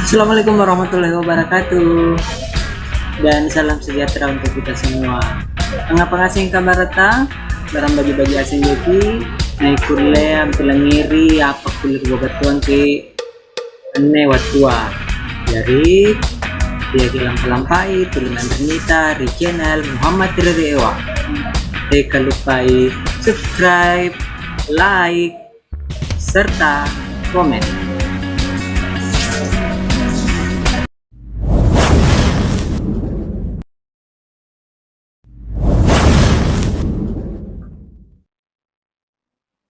Assalamualaikum warahmatullahi wabarakatuh dan salam sejahtera untuk kita semua. Mengapa ngasing kabar datang? Barang bagi-bagi asing joki, naik kurle, ampilang ngiri, apa kulir bobatuan ke ane watua. Dari dia kelampai, tulinan Renita, di channel Muhammad Tirari Ewa. Jangan lupa subscribe, like, serta komen.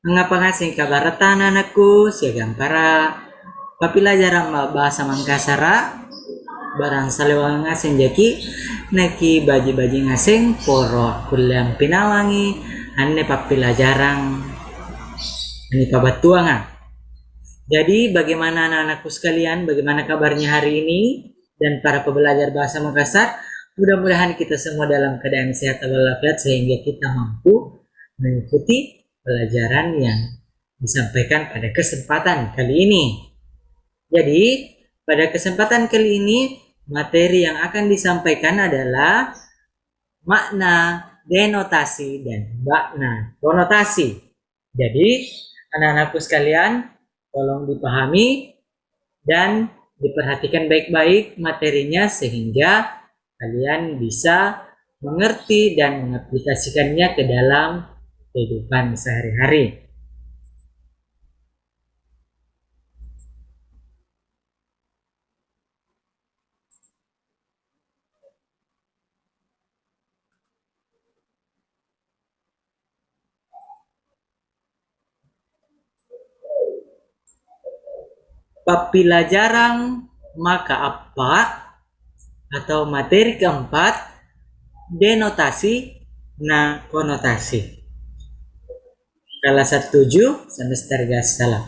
Mengapa ngasing kabar anakku siagang para papila jarang bahasa Mangkasara barang salewang ngasing jaki neki baji-baji ngasing poro kuliah pinawangi ane papila jarang ini pabatuangan. Jadi bagaimana anak-anakku sekalian, bagaimana kabarnya hari ini dan para pembelajar bahasa Makassar? Mudah-mudahan kita semua dalam keadaan sehat walafiat sehingga kita mampu mengikuti pelajaran yang disampaikan pada kesempatan kali ini. Jadi, pada kesempatan kali ini, materi yang akan disampaikan adalah makna denotasi dan makna konotasi. Jadi, anak-anakku sekalian, tolong dipahami dan diperhatikan baik-baik materinya sehingga kalian bisa mengerti dan mengaplikasikannya ke dalam kehidupan sehari-hari. Apabila jarang, maka apa? Atau materi keempat, denotasi, nah konotasi. Kelas 7 semester gas salah.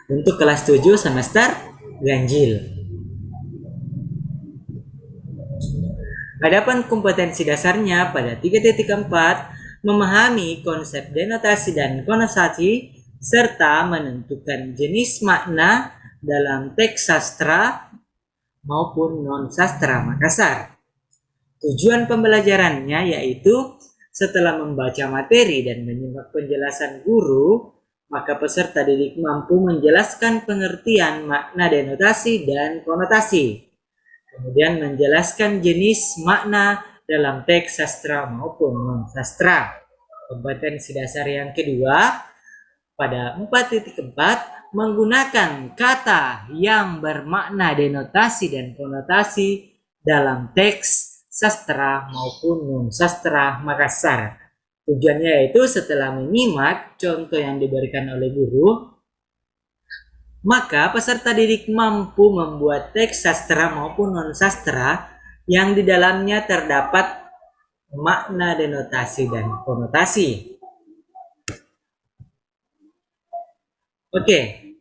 Untuk kelas 7 semester ganjil. Adapun kompetensi dasarnya pada 3.4 memahami konsep denotasi dan konotasi serta menentukan jenis makna dalam teks sastra maupun non-sastra Makassar. Tujuan pembelajarannya yaitu setelah membaca materi dan menyimak penjelasan guru, maka peserta didik mampu menjelaskan pengertian makna denotasi dan konotasi. Kemudian menjelaskan jenis makna dalam teks sastra maupun non-sastra. Kompetensi dasar yang kedua, pada 4.4 menggunakan kata yang bermakna denotasi dan konotasi dalam teks sastra maupun non-sastra Makassar. Tujuannya yaitu setelah menyimak contoh yang diberikan oleh guru, maka peserta didik mampu membuat teks sastra maupun non-sastra yang di dalamnya terdapat makna denotasi dan konotasi. Oke,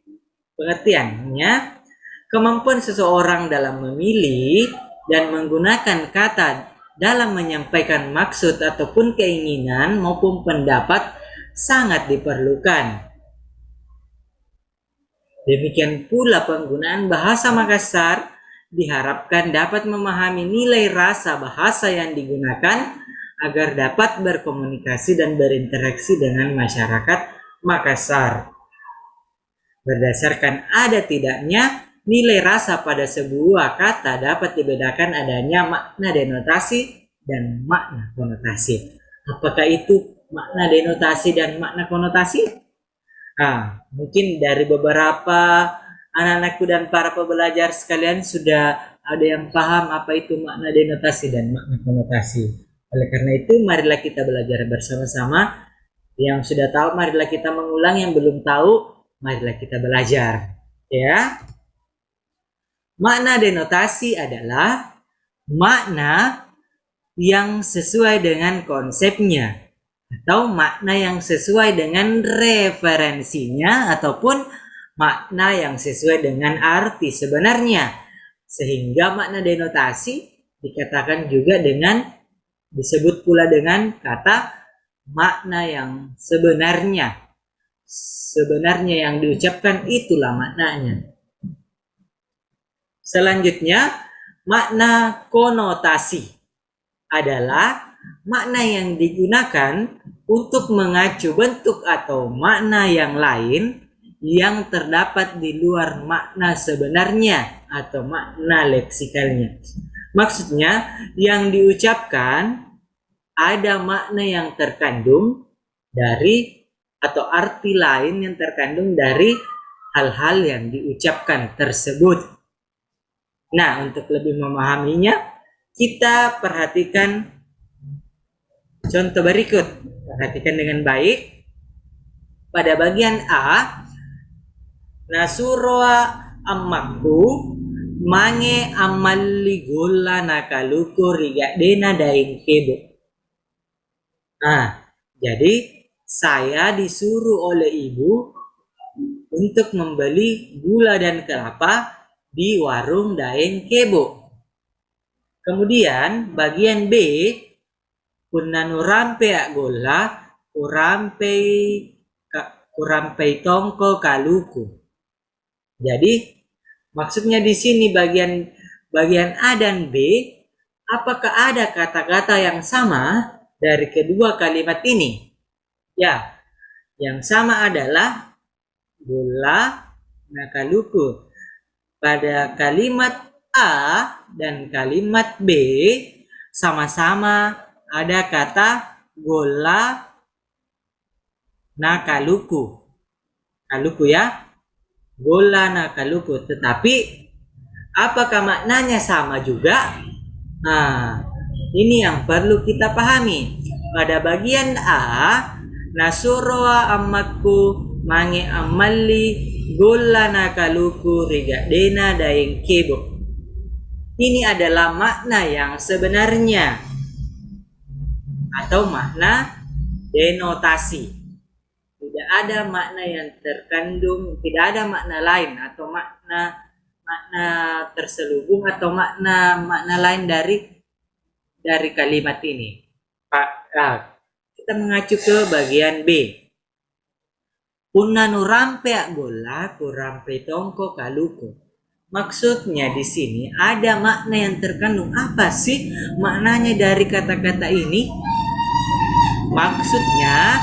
pengertiannya, kemampuan seseorang dalam memilih dan menggunakan kata dalam menyampaikan maksud ataupun keinginan maupun pendapat sangat diperlukan. Demikian pula penggunaan bahasa Makassar diharapkan dapat memahami nilai rasa bahasa yang digunakan agar dapat berkomunikasi dan berinteraksi dengan masyarakat Makassar. Berdasarkan ada tidaknya nilai rasa pada sebuah kata dapat dibedakan adanya makna denotasi dan makna konotasi. Apakah itu makna denotasi dan makna konotasi? Mungkin dari beberapa anak-anakku dan para pembelajar sekalian sudah ada yang paham apa itu makna denotasi dan makna konotasi. Oleh karena itu, marilah kita belajar bersama-sama. Yang sudah tahu, marilah kita mengulang. Yang belum tahu, marilah kita belajar. Ya. Makna denotasi adalah makna yang sesuai dengan konsepnya atau makna yang sesuai dengan referensinya ataupun makna yang sesuai dengan arti sebenarnya. Sehingga makna denotasi dikatakan juga disebut pula dengan kata makna yang sebenarnya. sebenarnya yang diucapkan, itulah maknanya. Selanjutnya, makna konotasi adalah makna yang digunakan untuk mengacu bentuk atau makna yang lain yang terdapat di luar makna sebenarnya atau makna leksikalnya. Maksudnya, yang diucapkan ada makna yang terkandung dari atau arti lain yang terkandung dari hal-hal yang diucapkan tersebut. Nah, untuk lebih memahaminya, kita perhatikan contoh berikut. Perhatikan dengan baik. Pada bagian A, Nasura ammakku mange amalli golla nakaluku riga dena daing kebo. Nah, jadi saya disuruh oleh ibu untuk membeli gula dan kelapa di warung Daeng Kebo. Kemudian bagian B, kunanu rampe gola kurampe tongko kaluku. Jadi maksudnya di sini bagian A dan B, apakah ada kata-kata yang sama dari kedua kalimat ini? Ya, yang sama adalah gola nakaluku. Pada kalimat A dan kalimat B sama-sama ada kata gola nakaluku. Kaluku ya. Gola nakaluku. Tetapi apakah maknanya sama juga? Nah, ini yang perlu kita pahami. Pada bagian A, Nasoroa amakku mange amalli gola nakaluku riga dena daeng kebo. Ini adalah makna yang sebenarnya atau makna denotasi. Tidak ada makna yang terkandung, tidak ada makna lain atau makna terselubung atau makna lain dari kalimat ini. Kita mengacu ke bagian B. Punna nurampe gola kurampe tongko kaluku. Maksudnya di sini ada makna yang terkandung. Apa sih maknanya dari kata-kata ini? Maksudnya,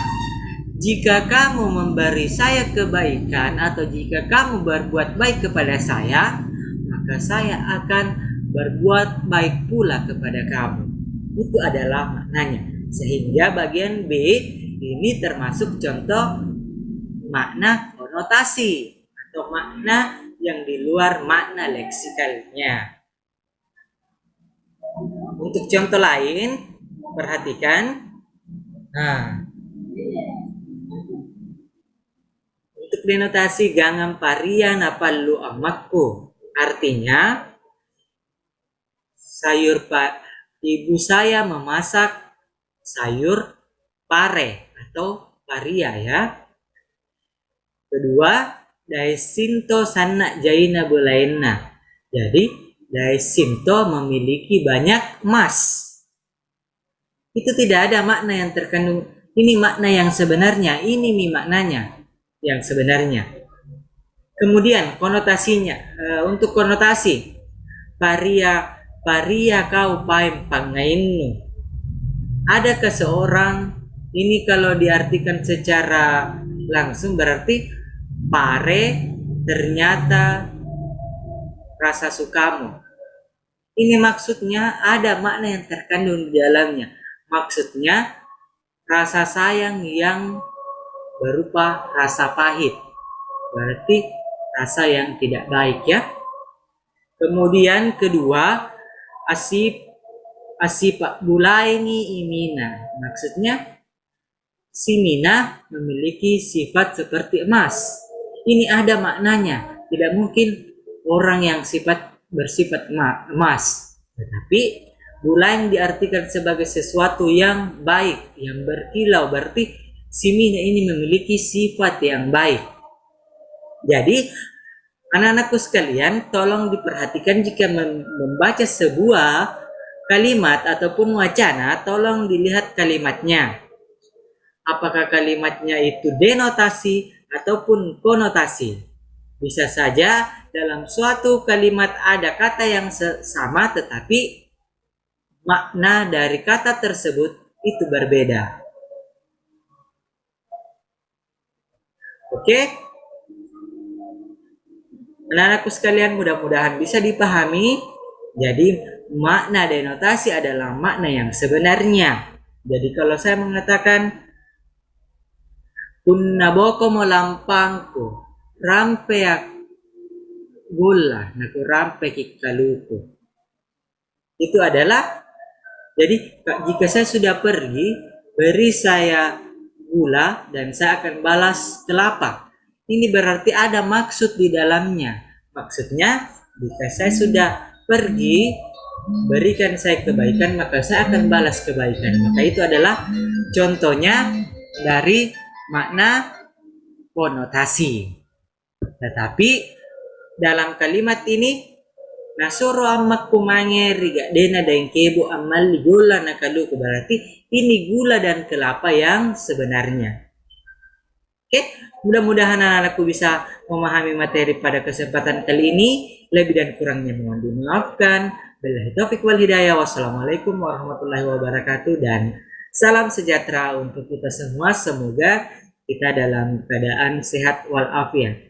jika kamu memberi saya kebaikan atau jika kamu berbuat baik kepada saya, maka saya akan berbuat baik pula kepada kamu. Itu adalah maknanya. Sehingga bagian B ini termasuk contoh makna konotasi atau makna yang di luar makna leksikalnya. Untuk contoh lain, perhatikan. Nah, untuk denotasi gangam paria napallu amakku, artinya ibu saya memasak sayur pare atau paria ya. Kedua, Daisinto sana jaina bulaina. Jadi Daisinto memiliki banyak emas. Itu tidak ada makna yang terkandung. Ini makna yang sebenarnya. Ini maknanya yang sebenarnya. Kemudian konotasinya. Untuk konotasi, paria kau paim pangainu. Adakah seorang, ini kalau diartikan secara langsung berarti pare ternyata rasa sukamu. Ini maksudnya ada makna yang terkandung di dalamnya. Maksudnya rasa sayang yang berupa rasa pahit. Berarti rasa yang tidak baik ya. Kemudian kedua, asipak bulaini imina. Maksudnya si Mina memiliki sifat seperti emas. Ini ada maknanya. Tidak mungkin orang yang bersifat emas. Tetapi bulain diartikan sebagai sesuatu yang baik, yang berkilau. Berarti si Mina ini memiliki sifat yang baik. Jadi anak-anakku sekalian, tolong diperhatikan jika membaca sebuah kalimat ataupun wacana, tolong dilihat kalimatnya. Apakah kalimatnya itu denotasi ataupun konotasi. Bisa saja dalam suatu kalimat ada kata yang sama tetapi makna dari kata tersebut itu berbeda. Oke? Anak-anakku sekalian, mudah-mudahan bisa dipahami. Jadi makna denotasi adalah makna yang sebenarnya. Jadi kalau saya mengatakan kunna boko mo lampangku rampeak gula naku rampe kikaluku, itu adalah, jadi jika saya sudah pergi, beri saya gula dan saya akan balas kelapa. Ini berarti ada maksud di dalamnya. Maksudnya, jika saya sudah pergi, berikan saya kebaikan, maka saya akan balas kebaikan. Maka itu adalah contohnya dari makna konotasi. Tetapi dalam kalimat ini, nasoro amma kumange riga dena dan kebo amal gula nakaluku, berarti ini gula dan kelapa yang sebenarnya. Oke, mudah-mudahan anak-anakku bisa memahami materi pada kesempatan kali ini. Lebih dan kurangnya mohon dimaafkan. Billahi taufiq wal hidayah. Wassalamualaikum warahmatullahi wabarakatuh dan salam sejahtera untuk kita semua. Semoga kita dalam keadaan sehat walafiat.